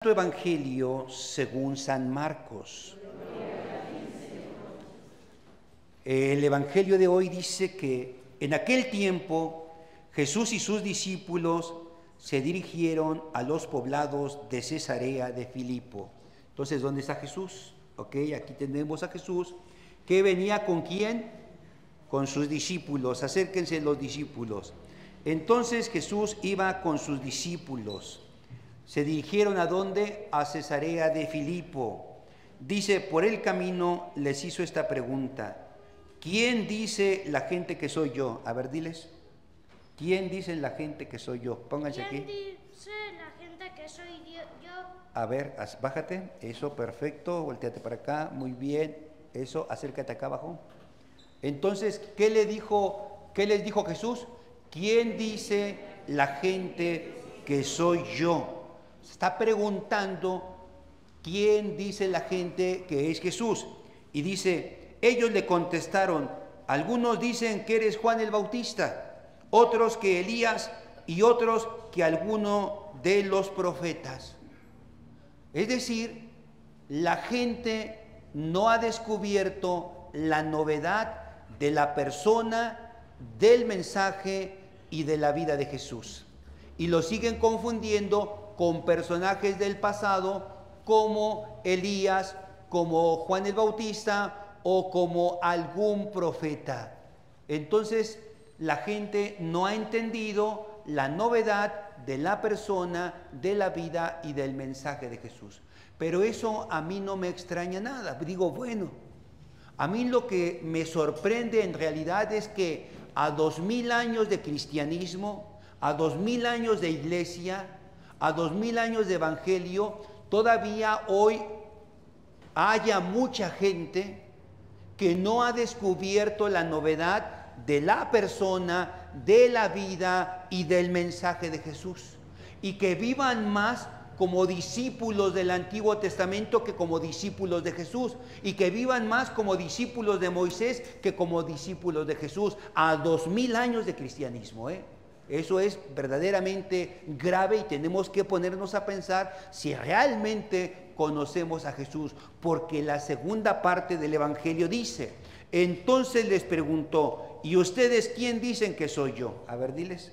Evangelio según San Marcos. El Evangelio de hoy dice que en aquel tiempo Jesús y sus discípulos se dirigieron a los poblados de Cesarea de Filipo. Entonces, ¿dónde está Jesús? Ok, aquí tenemos a Jesús que venía ¿con quién? Con sus discípulos. Acérquense los discípulos. Entonces Jesús iba con sus discípulos. Se dirigieron ¿a dónde? A Cesarea de Filipo. Dice, por el camino les hizo esta pregunta: ¿quién dice la gente que soy yo? A ver, diles. ¿Quién dice la gente que soy yo? Pónganse aquí. ¿Quién dice la gente que soy yo? A ver, bájate. Eso, perfecto. Volteate para acá. Muy bien. Eso, acércate acá abajo. Entonces, ¿qué les dijo Jesús? ¿Quién dice la gente que soy yo? Se está preguntando quién dice la gente que es Jesús. Y dice, ellos le contestaron, algunos dicen que eres Juan el Bautista, otros que Elías y otros que alguno de los profetas. Es decir, la gente no ha descubierto la novedad de la persona, del mensaje y de la vida de Jesús. Y lo siguen confundiendo con personajes del pasado como Elías, como Juan el Bautista o como algún profeta. Entonces, la gente no ha entendido la novedad de la persona, de la vida y del mensaje de Jesús. Pero eso a mí no me extraña nada. Digo, bueno, a mí lo que me sorprende en realidad es que a 2000 años de cristianismo, a 2000 años de iglesia, a 2000 años de evangelio, todavía hoy haya mucha gente que no ha descubierto la novedad de la persona, de la vida y del mensaje de Jesús, y que vivan más como discípulos del Antiguo Testamento que como discípulos de Jesús, y que vivan más como discípulos de Moisés que como discípulos de Jesús, a 2000 años de cristianismo, Eso es verdaderamente grave y tenemos que ponernos a pensar si realmente conocemos a Jesús, porque la segunda parte del Evangelio dice, entonces les preguntó, ¿y ustedes quién dicen que soy yo? A ver, diles.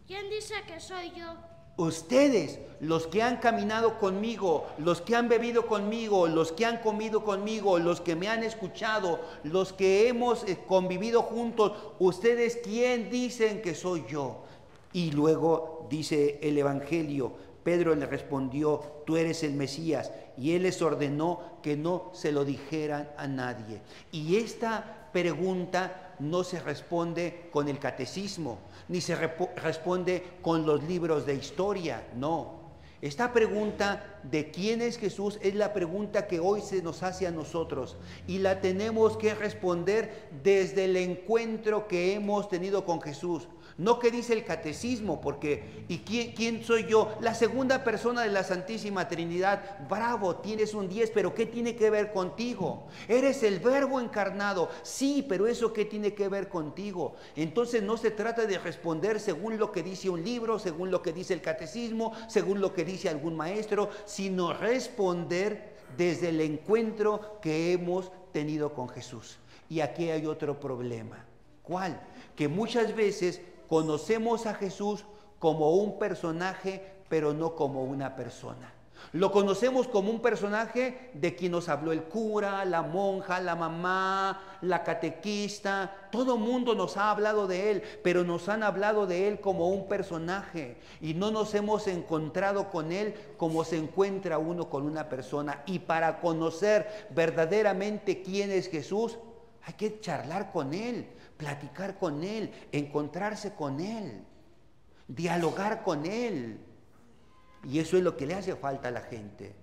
¿Quién dice que soy yo? Ustedes, los que han caminado conmigo, los que han bebido conmigo, los que han comido conmigo, los que me han escuchado, los que hemos convivido juntos, ¿ustedes quién dicen que soy yo? Y luego dice el Evangelio, Pedro le respondió, tú eres el Mesías, y él les ordenó que no se lo dijeran a nadie. Y esta pregunta no se responde con el catecismo, ni se responde con los libros de historia, no. Esta pregunta de quién es Jesús es la pregunta que hoy se nos hace a nosotros y la tenemos que responder desde el encuentro que hemos tenido con Jesús. No que dice el catecismo, porque ¿y quién soy yo? La segunda persona de la Santísima Trinidad. Bravo, tienes un 10, pero ¿qué tiene que ver contigo? Eres el Verbo encarnado. Sí, pero ¿eso qué tiene que ver contigo? Entonces no se trata de responder según lo que dice un libro, según lo que dice el catecismo, según lo que dice algún maestro, sino responder desde el encuentro que hemos tenido con Jesús. Y aquí hay otro problema. ¿Cuál? Que muchas veces conocemos a Jesús como un personaje, pero no como una persona. Lo conocemos como un personaje de quien nos habló el cura, la monja, la mamá, la catequista. Todo mundo nos ha hablado de él, pero nos han hablado de él como un personaje y no nos hemos encontrado con él como se encuentra uno con una persona. Y para conocer verdaderamente quién es Jesús, hay que charlar con él, platicar con él, encontrarse con él, dialogar con él. Y eso es lo que le hace falta a la gente.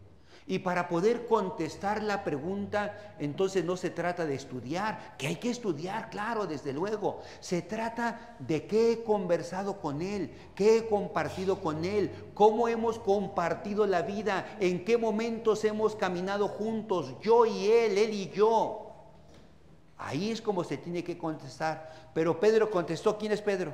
Y para poder contestar la pregunta, entonces no se trata de estudiar, que hay que estudiar, claro, desde luego. Se trata de qué he conversado con él, qué he compartido con él, cómo hemos compartido la vida, en qué momentos hemos caminado juntos, yo y él y yo. Ahí es como se tiene que contestar. Pero Pedro contestó, ¿quién es Pedro?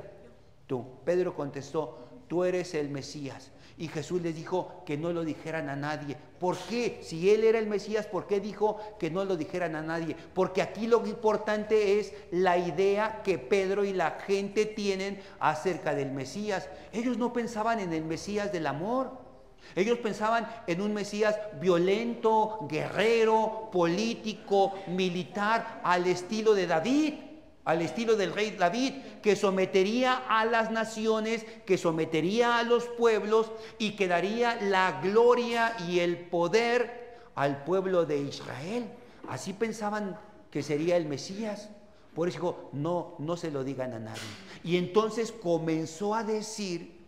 Tú. Pedro contestó, tú eres el Mesías. Y Jesús les dijo que no lo dijeran a nadie. ¿Por qué? Si Él era el Mesías, ¿por qué dijo que no lo dijeran a nadie? Porque aquí lo importante es la idea que Pedro y la gente tienen acerca del Mesías. Ellos no pensaban en el Mesías del amor. Ellos pensaban en un Mesías violento, guerrero, político, militar, al estilo de David, al estilo del rey David, que sometería a las naciones, que sometería a los pueblos y que daría la gloria y el poder al pueblo de Israel. Así pensaban que sería el Mesías. Por eso dijo, no se lo digan a nadie. Y entonces comenzó a decir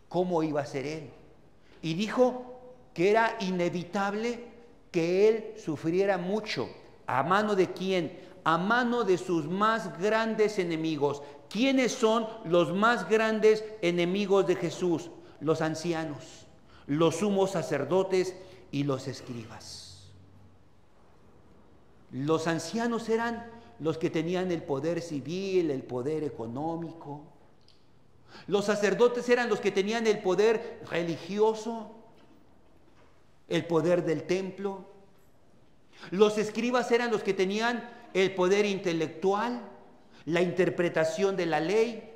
cómo iba a ser Él. Y dijo que era inevitable que Él sufriera mucho. ¿A mano de quién? A mano de sus más grandes enemigos. ¿Quiénes son los más grandes enemigos de Jesús? Los ancianos, los sumos sacerdotes y los escribas. Los ancianos eran los que tenían el poder civil, el poder económico. Los sacerdotes eran los que tenían el poder religioso, el poder del templo. Los escribas eran los que tenían el poder intelectual, la interpretación de la ley.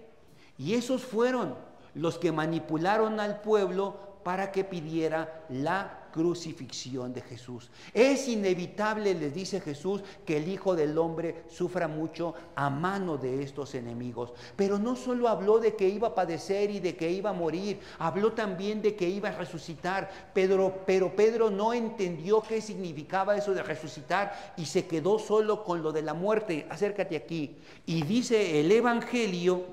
Y esos fueron los que manipularon al pueblo para que pidiera la crucifixión de Jesús. Es inevitable, les dice Jesús, que el Hijo del Hombre sufra mucho a mano de estos enemigos. Pero no solo habló de que iba a padecer y de que iba a morir, habló también de que iba a resucitar. Pero Pedro no entendió qué significaba eso de resucitar y se quedó solo con lo de la muerte. Acércate aquí. Y dice el Evangelio,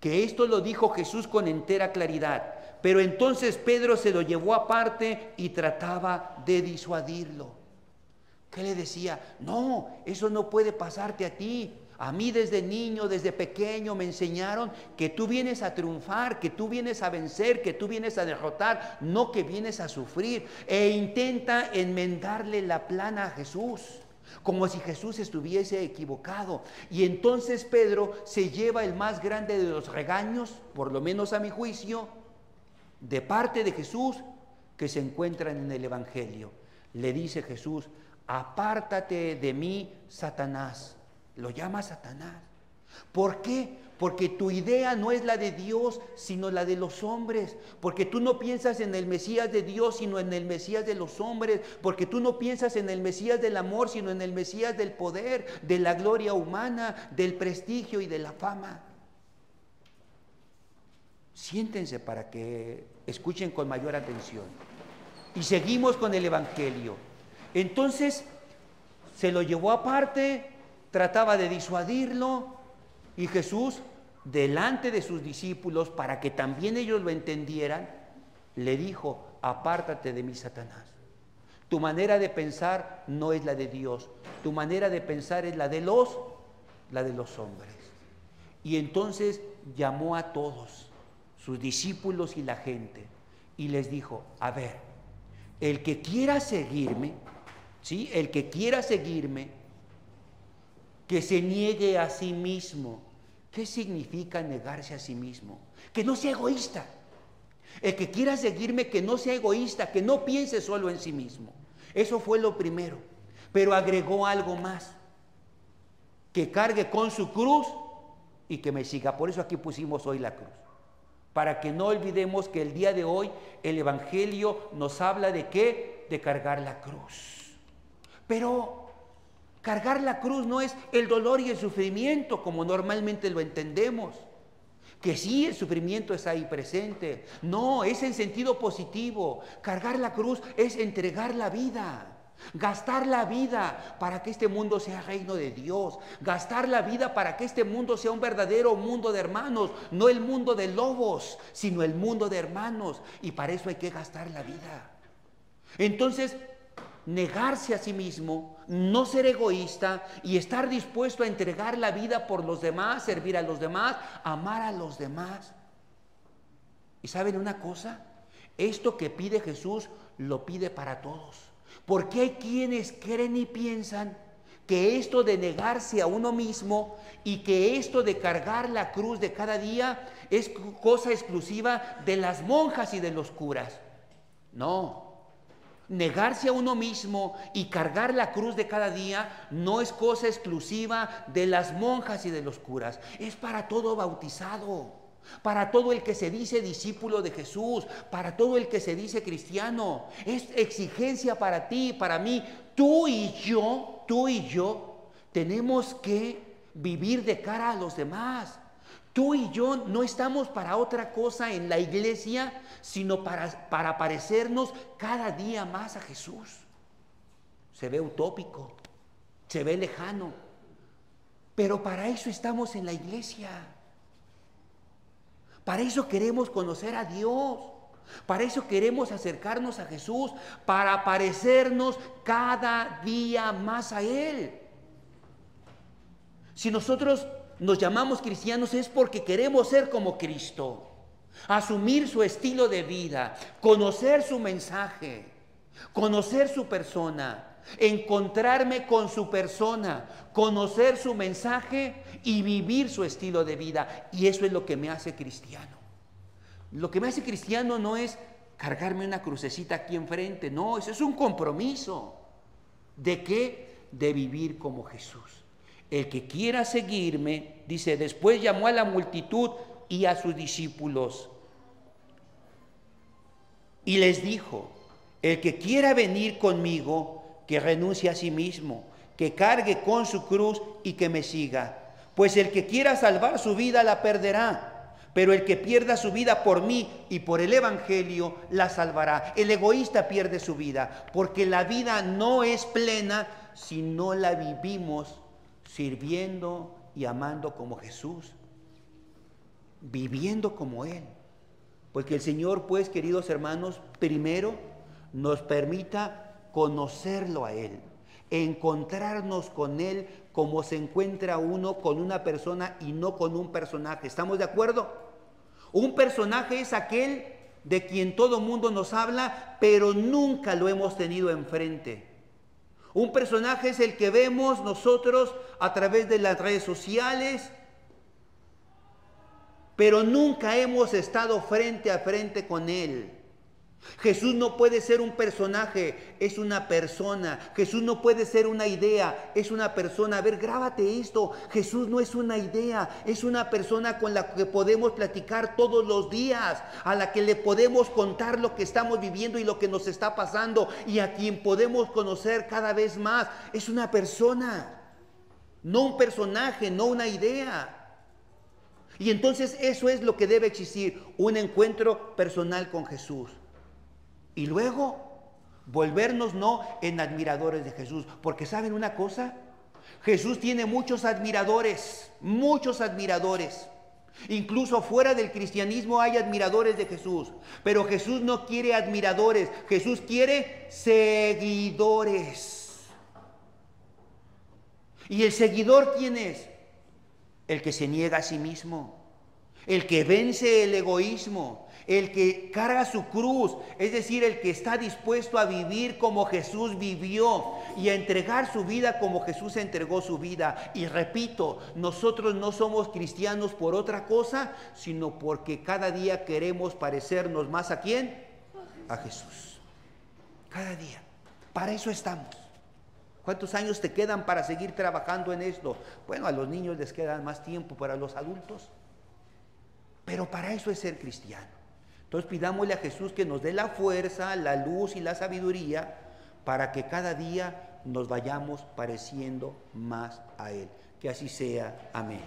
que esto lo dijo Jesús con entera claridad. Pero entonces Pedro se lo llevó aparte y trataba de disuadirlo. ¿Qué le decía? No, eso no puede pasarte a ti. A mí desde niño, desde pequeño me enseñaron que tú vienes a triunfar, que tú vienes a vencer, que tú vienes a derrotar, no que vienes a sufrir. E intenta enmendarle la plana a Jesús, como si Jesús estuviese equivocado. Y entonces Pedro se lleva el más grande de los regaños, por lo menos a mi juicio, de parte de Jesús, que se encuentran en el Evangelio. Le dice Jesús, apártate de mí, Satanás. Lo llama Satanás. ¿Por qué? Porque tu idea no es la de Dios, sino la de los hombres. Porque tú no piensas en el Mesías de Dios, sino en el Mesías de los hombres. Porque tú no piensas en el Mesías del amor, sino en el Mesías del poder, de la gloria humana, del prestigio y de la fama. Siéntense para que escuchen con mayor atención. Y seguimos con el Evangelio. Entonces se lo llevó aparte, trataba de disuadirlo, y Jesús, delante de sus discípulos, para que también ellos lo entendieran, le dijo, apártate de mí, Satanás. Tu manera de pensar no es la de Dios, tu manera de pensar es la de los hombres. Y entonces llamó a todos sus discípulos y la gente, y les dijo, a ver, el que quiera seguirme, ¿sí? El que quiera seguirme, que se niegue a sí mismo. ¿Qué significa negarse a sí mismo? Que no sea egoísta. El que quiera seguirme, que no sea egoísta, que no piense solo en sí mismo. Eso fue lo primero, pero agregó algo más, que cargue con su cruz y que me siga. Por eso aquí pusimos hoy la cruz, para que no olvidemos que el día de hoy el Evangelio nos habla de ¿qué? De cargar la cruz. Pero cargar la cruz no es el dolor y el sufrimiento como normalmente lo entendemos, que sí, el sufrimiento está ahí presente. No, es en sentido positivo. Cargar la cruz es entregar la vida. Gastar la vida para que este mundo sea reino de Dios. Gastar la vida para que este mundo sea un verdadero mundo de hermanos. No el mundo de lobos, sino el mundo de hermanos. Y para eso hay que gastar la vida. Entonces, negarse a sí mismo, no ser egoísta y estar dispuesto a entregar la vida por los demás, servir a los demás, amar a los demás. ¿Y saben una cosa? Esto que pide Jesús lo pide para todos. Porque hay quienes creen y piensan que esto de negarse a uno mismo y que esto de cargar la cruz de cada día es cosa exclusiva de las monjas y de los curas. No. Negarse a uno mismo y cargar la cruz de cada día no es cosa exclusiva de las monjas y de los curas. Es para todo bautizado, para todo el que se dice discípulo de Jesús, para todo el que se dice cristiano. Es exigencia para ti, para mí. Tú y yo tenemos que vivir de cara a los demás. Tú y yo no estamos para otra cosa en la iglesia, sino para parecernos cada día más a Jesús. Se ve utópico, se ve lejano, pero para eso estamos en la iglesia. Para eso queremos conocer a Dios, para eso queremos acercarnos a Jesús, para parecernos cada día más a Él. Si nosotros nos llamamos cristianos es porque queremos ser como Cristo, asumir su estilo de vida, conocer su mensaje, conocer su persona, encontrarme con su persona, conocer su mensaje y vivir su estilo de vida. Y eso es lo que me hace cristiano. Lo que me hace cristiano no es cargarme una crucecita aquí enfrente, no, eso es un compromiso. ¿De qué? De vivir como Jesús. El que quiera seguirme, dice, después llamó a la multitud y a sus discípulos y les dijo, el que quiera venir conmigo, que renuncie a sí mismo, que cargue con su cruz y que me siga. Pues el que quiera salvar su vida la perderá, pero el que pierda su vida por mí y por el evangelio la salvará. El egoísta pierde su vida, porque la vida no es plena si no la vivimos sirviendo y amando como Jesús, viviendo como Él. Porque el Señor, pues, queridos hermanos, primero nos permita conocerlo a Él, encontrarnos con Él como se encuentra uno con una persona y no con un personaje. ¿Estamos de acuerdo? Un personaje es aquel de quien todo mundo nos habla, pero nunca lo hemos tenido enfrente. Un personaje es el que vemos nosotros a través de las redes sociales, pero nunca hemos estado frente a frente con Él. Jesús no puede ser un personaje, es una persona. Jesús no puede ser una idea, es una persona. A ver, grábate esto. Jesús no es una idea, es una persona con la que podemos platicar todos los días, a la que le podemos contar lo que estamos viviendo y lo que nos está pasando, y a quien podemos conocer cada vez más. Es una persona, no un personaje, no una idea. Y entonces eso es lo que debe existir, un encuentro personal con Jesús. Y luego volvernos no en admiradores de Jesús, porque ¿saben una cosa? Jesús tiene muchos admiradores, incluso fuera del cristianismo hay admiradores de Jesús, pero Jesús no quiere admiradores, Jesús quiere seguidores. ¿Y el seguidor quién es? El que se niega a sí mismo, el que vence el egoísmo, el que carga su cruz, es decir, el que está dispuesto a vivir como Jesús vivió y a entregar su vida como Jesús entregó su vida. Y repito, nosotros no somos cristianos por otra cosa, sino porque cada día queremos parecernos más ¿a quién? A Jesús. Cada día. Para eso estamos. ¿Cuántos años te quedan para seguir trabajando en esto? Bueno, a los niños les queda más tiempo, para los adultos. Pero para eso es ser cristiano. Entonces pidámosle a Jesús que nos dé la fuerza, la luz y la sabiduría para que cada día nos vayamos pareciendo más a Él. Que así sea. Amén.